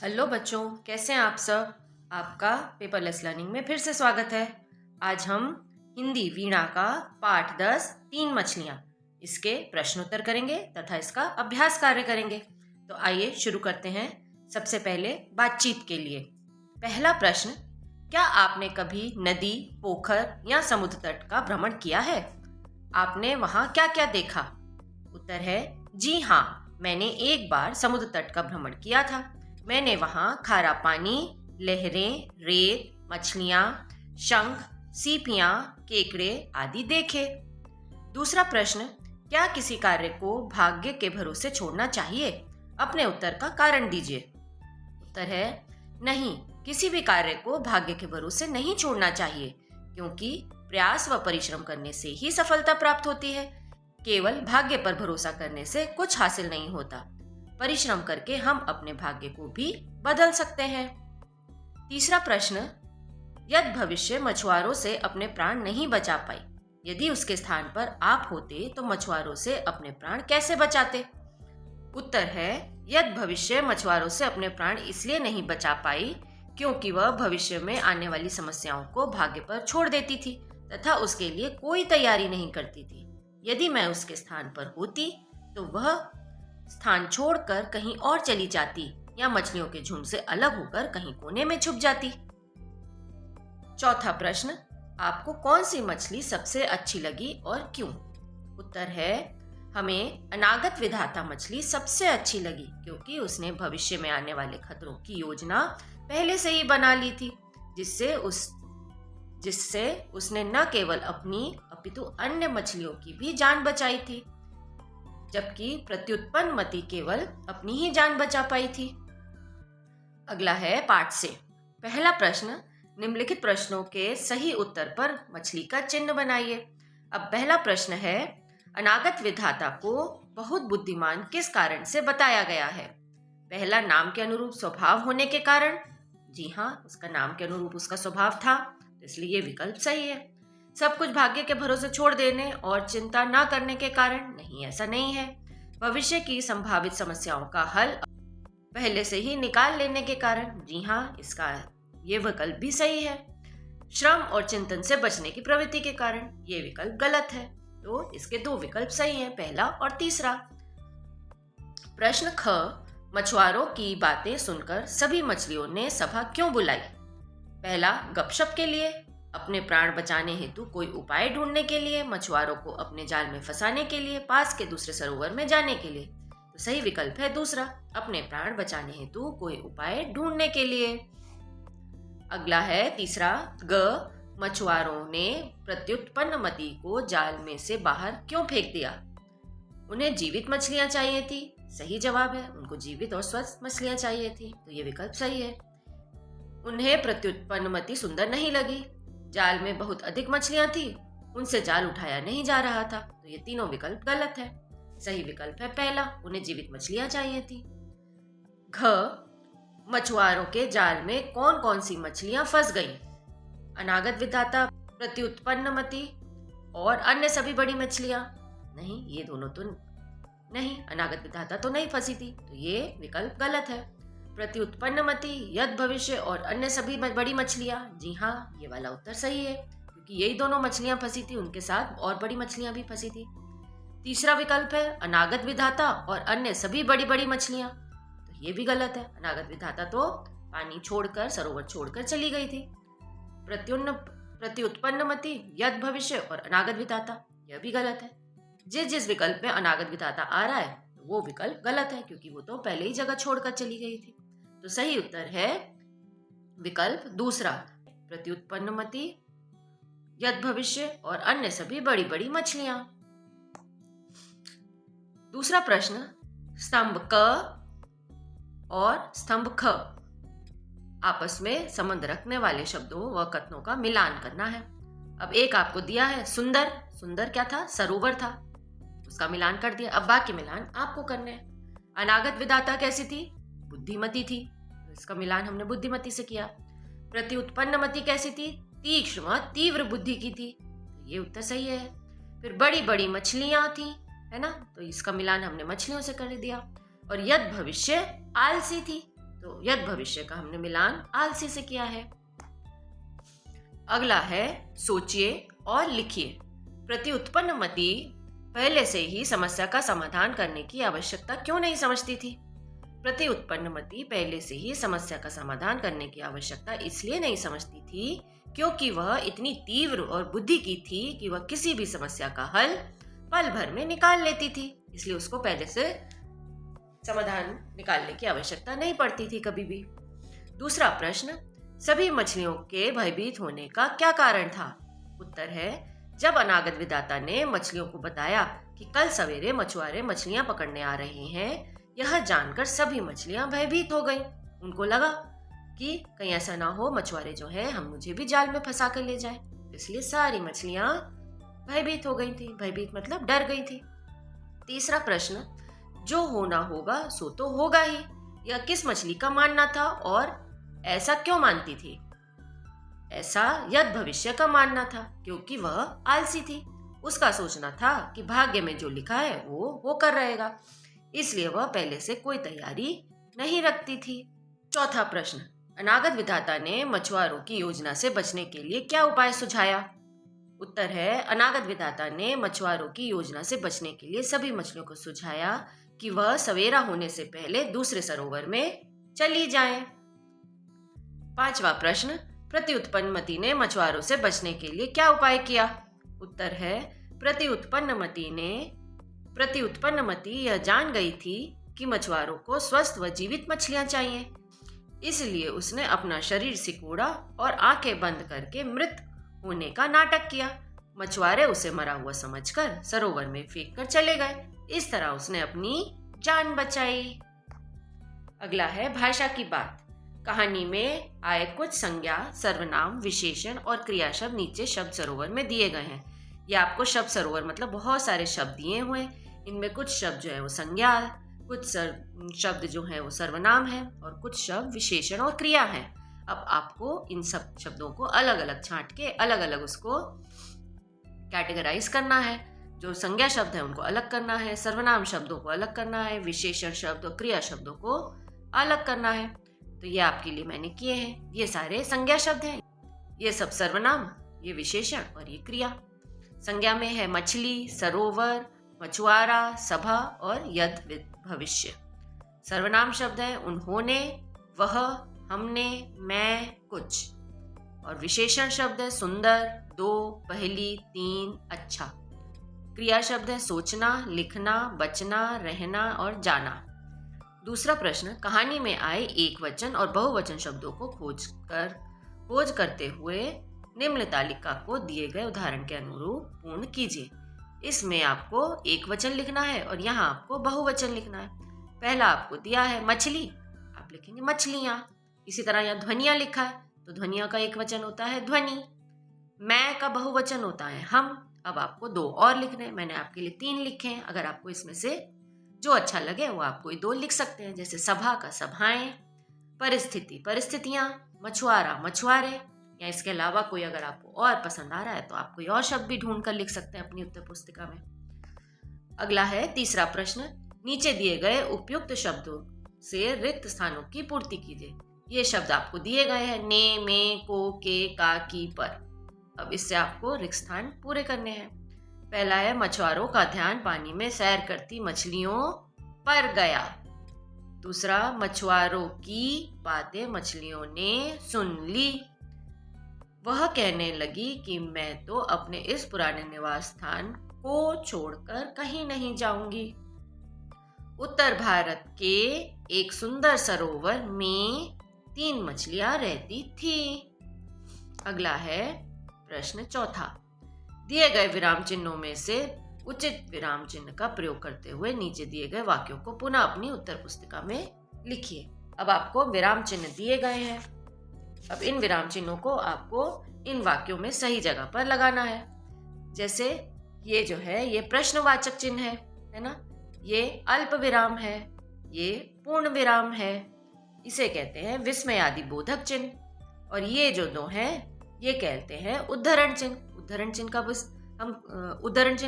Hello बच्चों, कैसे हैं आप सब। आपका पेपरलेस लर्निंग में फिर से स्वागत है। आज हम हिंदी वीणा का पाठ 10 तीन मछलियाँ इसके प्रश्नोत्तर करेंगे तथा इसका अभ्यास कार्य करेंगे। तो आइए शुरू करते हैं। सबसे पहले बातचीत के लिए पहला प्रश्न, क्या आपने कभी नदी, पोखर या समुद्र तट का भ्रमण किया है? आपने वहाँ क्या क्या देखा? उत्तर है जी हाँ, मैंने एक बार समुद्र तट का भ्रमण किया था। मैंने वहाँ खारा पानी, लहरें, रेत, मछलियाँ, शंख, सीपियाँ, केकड़े आदि देखे। दूसरा प्रश्न, क्या किसी कार्य को भाग्य के भरोसे छोड़ना चाहिए? अपने उत्तर का कारण दीजिए। उत्तर है नहीं, किसी भी कार्य को भाग्य के भरोसे नहीं छोड़ना चाहिए, क्योंकि प्रयास व परिश्रम करने से ही सफलता प्राप्त होती है। केवल भाग्य पर भरोसा करने से कुछ हासिल नहीं होता। परिश्रम करके हम अपने भाग्य को भी बदल सकते हैं। तीसरा प्रश्न, यदि भविष्य मछुआरों से अपने प्राण नहीं बचा पाई, यदि उसके स्थान पर आप होते तो मछुआरों से अपने प्राण कैसे बचाते? उत्तर है, यदि भविष्य मछुआरों से अपने प्राण इसलिए नहीं बचा पाई क्योंकि वह भविष्य में आने वाली समस्याओं को भाग्य पर छोड़ देती थी तथा उसके लिए कोई तैयारी नहीं करती थी। यदि मैं उसके स्थान पर होती तो वह स्थान छोड़कर कहीं और चली जाती या मछलियों के झुंड से अलग होकर कहीं कोने में छुप जाती। चौथा प्रश्न, आपको कौन सी मछली सबसे अच्छी लगी और क्यों? उत्तर है, हमें अनागत विधाता मछली सबसे अच्छी लगी क्योंकि उसने भविष्य में आने वाले खतरों की योजना पहले से ही बना ली थी, जिससे उसने न केवल अपनी अपितु अन्य मछलियों की भी जान बचाई थी, जबकि प्रत्युत्पन्न मती केवल अपनी ही जान बचा पाई थी। अगला है पाठ से। पहला प्रश्न, निम्नलिखित प्रश्नों के सही उत्तर पर मछली का चिन्ह बनाइए। अब पहला प्रश्न है, अनागत विधाता को बहुत बुद्धिमान किस कारण से बताया गया है? पहला, नाम के अनुरूप स्वभाव होने के कारण। जी हाँ, उसका नाम के अनुरूप उसका स्वभाव था, तो इसलिए ये विकल्प सही है। सब कुछ भाग्य के भरोसे छोड़ देने और चिंता न करने के कारण। नहीं, ऐसा नहीं है। भविष्य की संभावित समस्याओं का हल पहले से ही निकाल लेने के कारण। जी हाँ, इसका ये विकल्प भी सही है। श्रम और चिंतन से बचने की प्रवृत्ति के कारण। ये विकल्प गलत है, तो इसके दो विकल्प सही हैं, पहला और तीसरा। प्रश्न ख, मछुआरों की बातें सुनकर सभी मछलियों ने सभा क्यों बुलाई? पहला, गपशप के लिए, अपने प्राण बचाने हेतु कोई उपाय ढूंढने के लिए, मछुआरों को अपने जाल में फंसाने के लिए, पास के दूसरे सरोवर में जाने के लिए। तो सही विकल्प है दूसरा, अपने प्राण बचाने हेतु कोई उपाय ढूंढने के लिए। अगला है तीसरा, ग, मछुआरों ने प्रत्युत्पन्न मती को जाल में से बाहर क्यों फेंक दिया? उन्हें जीवित मछलियां चाहिए थी। सही जवाब है, उनको जीवित और स्वस्थ मछलियां चाहिए थी, तो ये विकल्प सही है। उन्हें प्रत्युत्पन्न मती सुंदर नहीं लगी। जाल में बहुत अधिक मछलियां थी, उनसे जाल उठाया नहीं जा रहा था, तो ये तीनों विकल्प गलत है। सही विकल्प है पहला, उन्हें जीवित मछलियां चाहिए थी। घ, मछुआरों के जाल में कौन कौन सी मछलियां फंस गईं? अनागत विधाता, प्रत्युत्पन्नमती और अन्य सभी बड़ी मछलियां। नहीं, ये दोनों तो नहीं, अनागत विधाता तो नहीं फंसी थी, तो ये विकल्प गलत है। प्रत्युत्पन्नमती, यद भविष्य और अन्य सभी बड़ी मछलियां। जी हाँ, ये वाला उत्तर सही है, क्योंकि यही दोनों मछलियां फंसी थी, उनके साथ और बड़ी मछलियां भी फंसी थी। तीसरा विकल्प है अनागत विधाता और अन्य सभी बड़ी बड़ी मछलियां, तो ये भी गलत है। अनागत विधाता तो पानी छोड़कर, सरोवर छोड़कर चली गई थी। प्रत्युत्पन्नमती, यद भविष्य और अनागत विधाता, यह भी गलत है। जिस विकल्प में अनागत विधाता आ रहा है वो विकल्प गलत है, क्योंकि वो तो पहले ही जगह छोड़कर चली गई थी। तो सही उत्तर है विकल्प दूसरा, प्रत्युत्पन्नमती, यद भविष्य और अन्य सभी बड़ी बड़ी मछलियां। दूसरा प्रश्न, स्तंभ क और स्तंभ ख आपस में संबंध रखने वाले शब्दों व कथनों का मिलान करना है। अब एक आपको दिया है सुंदर। सुंदर क्या था? सरोवर था, उसका मिलान कर दिया। अब बाकी मिलान आपको करने हैं। अनागत विधाता कैसी थी? बुद्धिमती थी, तो इसका मिलान हमने बुद्धिमती से किया। प्रत्युत्पन्नमती कैसी थी? तीक्ष्ण व तीव्र बुद्धि की थी, तो ये उत्तर सही है। फिर बड़ी बड़ी मछलियां थी, है ना, तो इसका मिलान हमने मछलियों से कर दिया। और यद भविष्य आलसी थी, तो यद भविष्य का हमने मिलान आलसी से किया है। अगला है सोचिए और लिखिए। प्रत्युत्पन्न मति पहले से ही समस्या का समाधान करने की आवश्यकता क्यों नहीं समझती थी? प्रत्युत्पन्न मति पहले से ही समस्या का समाधान करने की आवश्यकता इसलिए नहीं समझती थी क्योंकि वह इतनी तीव्र और बुद्धि की थी कि वह किसी भी समस्या का हल पल भर में निकाल लेती थी। इसलिए उसको पहले से समाधान निकालने की आवश्यकता नहीं पड़ती थी कभी भी। दूसरा प्रश्न, सभी मछलियों के भयभीत होने का क्या कारण था? उत्तर है, जब अनागत विधाता ने मछलियों को बताया कि कल सवेरे मछुआरे मछलियां पकड़ने आ रहे हैं, यह जानकर सभी मछलियां भयभीत हो गईं। उनको लगा कि कहीं ऐसा ना हो मछुआरे जो है हम मुझे भी जाल में फंसा कर ले जाए। इसलिए सारी मछलियां भयभीत हो गई थी। भयभीत मतलब डर गई थी। तीसरा प्रश्न, जो होना होगा सो तो होगा ही, यह किस मछली का मानना था और ऐसा क्यों मानती थी? ऐसा यद भविष्य का मानना था क्योंकि वह आलसी थी। उसका सोचना था कि भाग्य में जो लिखा है वो होकर रहेगा, इसलिए वह पहले से कोई तैयारी नहीं रखती थी। चौथा प्रश्न, अनागत विधाता ने मछुआरों की योजना से बचने के लिए क्या उपाय सुझाया? उत्तर है, अनागत विधाता ने मछुआरों की योजना से बचने के लिए सभी मछलियों को सुझाया कि वह सवेरा होने से पहले दूसरे सरोवर में चली जाएं। पांचवा प्रश्न, प्रत्युत्पन्न मति ने मछुआरों से बचने के लिए क्या उपाय किया? उत्तर है, प्रत्युत्पन्न मति यह जान गई थी कि मछुआरों को स्वस्थ व जीवित मछलियां चाहिए, इसलिए उसने अपना शरीर सिकोड़ा और आंखें बंद करके मृत होने का नाटक किया। मछुआरे उसे मरा हुआ समझकर सरोवर में फेंक कर चले गए। इस तरह उसने अपनी जान बचाई। अगला है भाषा की बात। कहानी में आए कुछ संज्ञा, सर्वनाम, विशेषण और क्रिया शब्द नीचे शब्द सरोवर में दिए गए हैं। ये आपको शब्द सरोवर मतलब बहुत सारे शब्द दिए हुए हैं। इनमें कुछ शब्द जो है वो संज्ञा, कुछ शब्द जो है वो सर्वनाम है और कुछ शब्द विशेषण और क्रिया है। अब आपको इन सब शब्दों को अलग अलग छांट के अलग अलग उसको कैटेगराइज करना है। जो संज्ञा शब्द है उनको अलग करना है, सर्वनाम शब्दों को अलग करना है, विशेषण शब्द और क्रिया शब्दों को अलग करना है। तो ये आपके लिए मैंने किए हैं। ये सारे संज्ञा शब्द हैं, ये सब सर्वनाम, ये विशेषण और ये क्रिया। संज्ञा में है मछली, सरोवर, मछुआरा, सभा और यद भविष्य। सर्वनाम शब्द है उन्होंने, वह, हमने, मैं, कुछ। और विशेषण शब्द है सुंदर, दो, पहली, तीन, अच्छा। क्रिया शब्द है सोचना, लिखना, बचना, रहना और जाना। दूसरा प्रश्न, कहानी में आए एक वचन और बहुवचन शब्दों को खोज करते हुए निम्न तालिका को दिए गए उदाहरण के अनुरूप पूर्ण कीजिए। इसमें आपको एक वचन लिखना है और यहाँ आपको बहुवचन लिखना है। पहला आपको दिया है मछली, आप लिखेंगे मछलियां। इसी तरह यहाँ ध्वनिया लिखा है तो ध्वनिया का एक वचन होता है ध्वनि। मैं का बहुवचन होता है हम। अब आपको दो और लिखने हैं, मैंने आपके लिए 3 लिखे हैं। अगर आपको इसमें से जो अच्छा लगे वो आप कोई 2 लिख सकते हैं, जैसे सभा का सभाएं, परिस्थिति परिस्थितियां, मछुआरा मछुआरे, या इसके अलावा कोई अगर आपको और पसंद आ रहा है तो आप कोई और शब्द भी ढूंढ कर लिख सकते हैं अपनी उत्तर पुस्तिका में। अगला है तीसरा प्रश्न, नीचे दिए गए उपयुक्त शब्दों से रिक्त स्थानों की पूर्ति कीजिए। ये शब्द आपको दिए गए हैं ने, में, को, के, का, की, पर। अब इससे आपको रिक्त स्थान पूरे करने हैं। पहला है मछुआरों का ध्यान पानी में सैर करती मछलियों पर गया। दूसरा, मछुआरों की बातें मछलियों ने सुन ली। वह कहने लगी कि मैं तो अपने इस पुराने निवास स्थान को छोड़कर कहीं नहीं जाऊंगी। उत्तर भारत के एक सुंदर सरोवर में 3 मछलियां रहती थी। अगला है प्रश्न चौथा, दिए गए विराम चिन्हों में से उचित विराम चिन्ह का प्रयोग करते हुए नीचे दिए गए वाक्यों को पुनः अपनी उत्तर पुस्तिका में लिखिए। अब आपको विराम चिन्ह दिए गए हैं। अब इन विराम चिन्हों को आपको इन वाक्यों में सही जगह पर लगाना है। जैसे ये जो है ये प्रश्नवाचक चिन्ह है ना, ये अल्प विराम है, ये पूर्ण विराम है, इसे कहते हैं विस्मयादि बोधक चिन्ह। और ये जो 2 हैं ये कहते हैं उद्धरण चिन्ह। उद्धरण चिन्ह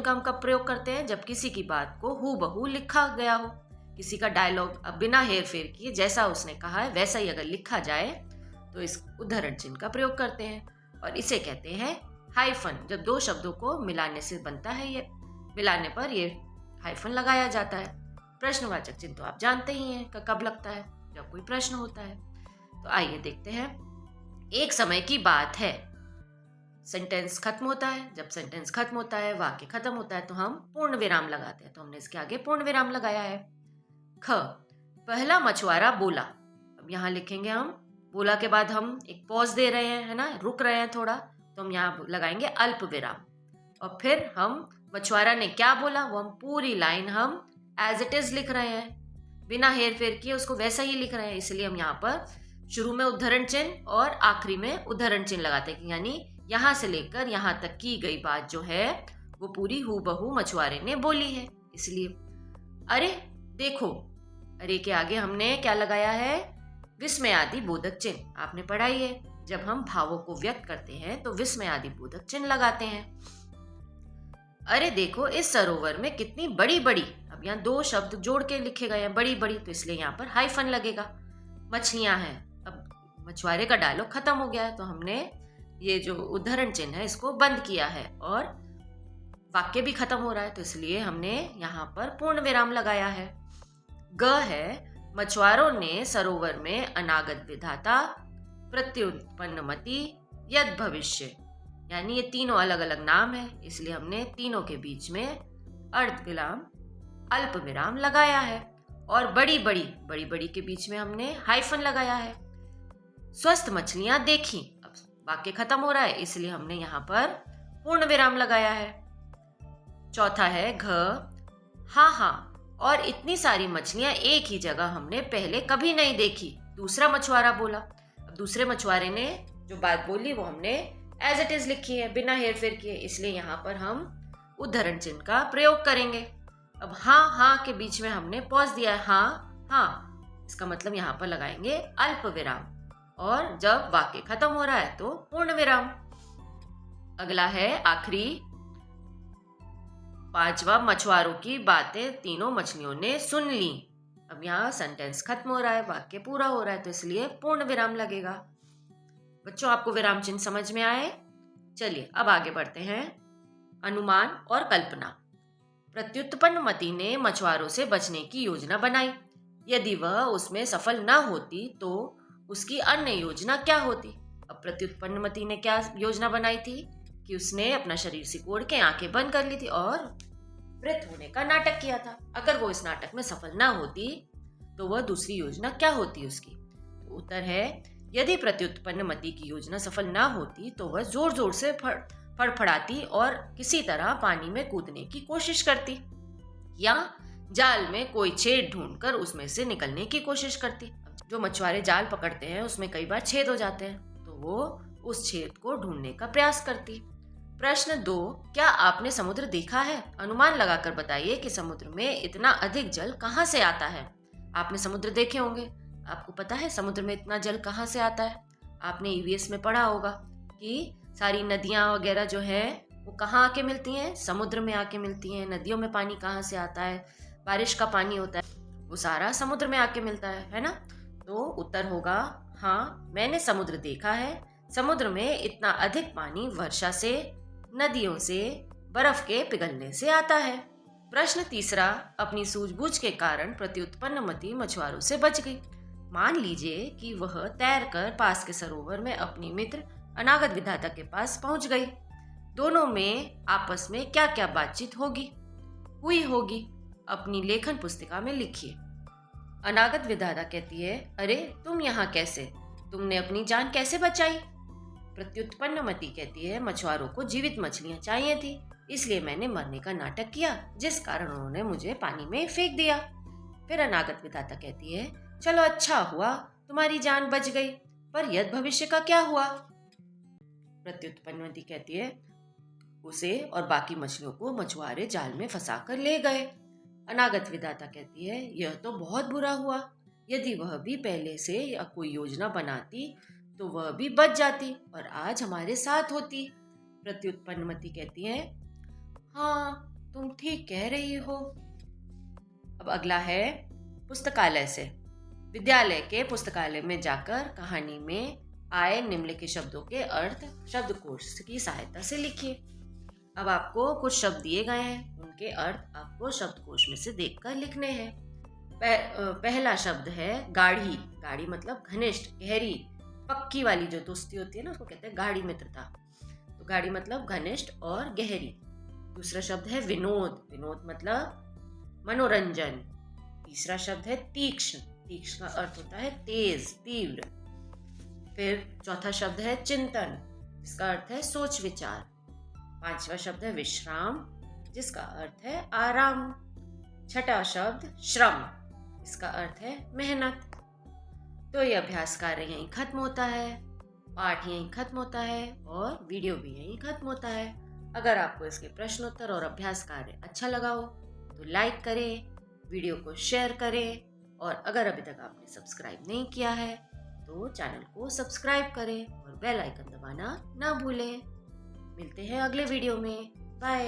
का हम कब प्रयोग करते हैं? जब किसी की बात को हूबहू लिखा गया हो, किसी का डायलॉग अब बिना हेर फेर किए जैसा उसने कहा है वैसा ही अगर लिखा जाए तो इस उद्धरण चिन्ह का प्रयोग करते हैं और इसे कहते हैं हाइफन। जब दो शब्दों को मिलाने से बनता है, ये मिलाने पर ये हाइफन लगाया जाता है। प्रश्नवाचक चिन्ह तो आप जानते ही हैं कि कब लगता है, जब कोई प्रश्न होता है। तो आइए देखते हैं। एक समय की बात है, सेंटेंस खत्म होता है। जब सेंटेंस खत्म होता है, वाक्य खत्म होता है, तो हम पूर्ण विराम लगाते हैं। तो हमने इसके आगे पूर्ण विराम लगाया है। ख, पहला मछुआरा बोला। अब यहाँ लिखेंगे हम, बोला के बाद हम एक पॉज दे रहे हैं, है ना, रुक रहे हैं थोड़ा, तो हम यहाँ लगाएंगे अल्प विराम। और फिर हम मछुआरा ने क्या बोला वो हम पूरी लाइन हम एज इट इज लिख रहे हैं, बिना हेर फेर किए उसको वैसा ही लिख रहे हैं। इसलिए हम यहाँ पर शुरू में उद्धरण चिन्ह और आखिरी में उद्धरण चिन्ह लगाते हैं, यानी यहाँ से लेकर यहाँ तक की गई बात जो है वो पूरी हूबहू मछुआरे ने बोली है। इसलिए अरे देखो, अरे के आगे हमने क्या लगाया है, विस्मय आदि बोधक चिन्ह। आपने पढ़ा ही है, जब हम भावों को व्यक्त करते हैं तो विस्मय आदि बोधक चिन्ह लगाते हैं। अरे देखो इस सरोवर में कितनी बड़ी बड़ी, अब यहाँ दो शब्द जोड़ के लिखे गए हैं, बड़ी बड़ी, तो इसलिए यहाँ पर हाइफन लगेगा। मछलियां हैं, अब मछुआरे का डायलॉग खत्म हो गया है तो हमने ये जो उद्धरण चिन्ह है इसको बंद किया है और वाक्य भी खत्म हो रहा है, तो इसलिए हमने यहाँ पर पूर्ण विराम लगाया है। ग है, मछुआरों ने सरोवर में अनागत विधाता, प्रत्युत्पन्नमति, यद भविष्य, यानी ये तीनों अलग अलग नाम है, इसलिए हमने तीनों के बीच में अर्ध विराम अल्प विराम लगाया है। और बड़ी बड़ी के बीच में हमने हाइफन लगाया है। स्वस्थ मछलियां देखी, अब वाक्य खत्म हो रहा है इसलिए हमने यहाँ पर पूर्ण विराम लगाया है। चौथा है घ, हाँ, और इतनी सारी मछलियां एक ही जगह हमने पहले कभी नहीं देखी, दूसरा मछुआरा बोला। अब दूसरे मछुआरे ने जो बात बोली वो हमने एज इट इज लिखी है, बिना हेर फेर किए, इसलिए यहाँ पर हम उद्धरण चिन्ह का प्रयोग करेंगे। अब हाँ के बीच में हमने पॉज दिया है, हाँ, इसका मतलब यहाँ पर लगाएंगे अल्प विराम, और जब वाक्य खत्म हो रहा है तो पूर्ण विराम। अगला है आखिरी, पांचवा, मछुआरों की बातें तीनों मछलियों ने सुन ली। अब यहाँ सेंटेंस खत्म हो रहा है, वाक्य पूरा हो रहा है, तो इसलिए पूर्ण विराम लगेगा। बच्चों आपको विराम चिन्ह समझ में आए? चलिए अब आगे बढ़ते हैं। अनुमान और कल्पना। प्रत्युत्पन्नमति ने मछुआरों से बचने की योजना बनाई। यदि वह उसमें सफल न होती तो उसकी अन्य योजना क्या होती? अब प्रत्युत्पन्नमति ने क्या योजना बनाई थी कि उसने अपना शरीर सिकोड़ के आंखें बंद कर ली थी और मृत होने का नाटक किया था। अगर वो इस नाटक में सफल न होती तो वह दूसरी योजना क्या होती उसकी? तो उत्तर है, यदि प्रत्युत्पन्नमति की योजना सफल न होती तो वह जोर जोर से फड़फड़ाती और किसी तरह पानी में कूदने की कोशिश करती, या जाल में कोई छेद ढूंढकर उसमें से निकलने की कोशिश करती। जो मछुआरे जाल पकड़ते हैं उसमें कई बार छेद हो जाते हैं, तो वो उस छेद को ढूंढने का प्रयास करती। प्रश्न 2, क्या आपने समुद्र देखा है? अनुमान लगाकर बताइए कि समुद्र में इतना अधिक जल कहाँ से आता है। आपने समुद्र देखे होंगे, आपको पता है समुद्र में इतना जल कहाँ से आता है। आपने ईवीएस में पढ़ा होगा कि सारी नदियाँ वगैरह जो है वो कहाँ आके मिलती हैं, समुद्र में आके मिलती हैं। नदियों में पानी कहाँ से आता है? बारिश का पानी होता है, वो सारा समुद्र में आके मिलता है ना। तो उत्तर होगा हाँ, मैंने समुद्र देखा है। समुद्र में इतना अधिक पानी वर्षा से, नदियों से, बर्फ के पिघलने से आता है। प्रश्न 3, अपनी सूझबूझ के कारण प्रत्युत्पन्नमति मछुआरों से बच गई। मान लीजिए कि वह तैरकर पास के सरोवर में अपनी मित्र अनागत विधाता के पास पहुंच गई। दोनों में आपस में क्या क्या बातचीत हुई होगी, अपनी लेखन पुस्तिका में लिखिए। अनागत विधाता कहती है, अरे तुम यहाँ कैसे, तुमने अपनी जान कैसे बचाई? प्रत्युत्पन्नमति कहती है, मछुआरों को जीवित मछलियां चाहिए थी, इसलिए मैंने मरने का नाटक किया, जिस कारण उन्होंने मुझे पानी में फेंक दिया। फिर अनागत विधाता कहती है, चलो अच्छा हुआ तुम्हारी जान बच गई, पर यद भविष्य का क्या हुआ? प्रत्युत्पन्नमति कहती है, उसे और बाकी मछलियों को मछुआरे जाल में फंसा कर ले गए। अनागत विधाता कहती है, यह तो बहुत बुरा हुआ, यदि वह भी पहले से या कोई योजना बनाती तो वह भी बच जाती और आज हमारे साथ होती। प्रत्युत्पन्नमति कहती है, हाँ तुम ठीक कह रही हो। अब अगला है, पुस्तकालय से। विद्यालय के पुस्तकालय में जाकर कहानी में आए निम्नलिखित शब्दों के अर्थ शब्दकोश की सहायता से लिखिए। अब आपको कुछ शब्द दिए गए हैं, उनके अर्थ आपको शब्दकोश में से देखकर लिखने हैं। पहला शब्द है गाढ़ी। गाढ़ी मतलब घनिष्ठ, गहरी, पक्की वाली जो दोस्ती होती है ना, उसको कहते हैं गाढ़ी मित्रता। तो गाढ़ी मतलब घनिष्ठ और गहरी। दूसरा शब्द है विनोद। विनोद मतलब मनोरंजन। तीसरा शब्द है तीक्ष्ण। तीक्ष्ण का अर्थ होता है तेज, तीव्र। फिर चौथा शब्द है चिंतन, जिसका अर्थ है सोच विचार। पांचवा शब्द है विश्राम, जिसका अर्थ है आराम। छठा शब्द श्रम, इसका अर्थ है मेहनत। तो ये अभ्यास कार्य यहीं खत्म होता है, पाठ यहीं खत्म होता है और वीडियो भी यहीं खत्म होता है। अगर आपको इसके प्रश्नोत्तर और अभ्यास कार्य अच्छा लगा हो तो लाइक करें, वीडियो को शेयर करें और अगर अभी तक आपने सब्सक्राइब नहीं किया है तो चैनल को सब्सक्राइब करें और बेल आइकन दबाना ना भूलें। मिलते हैं अगले वीडियो में। बाय।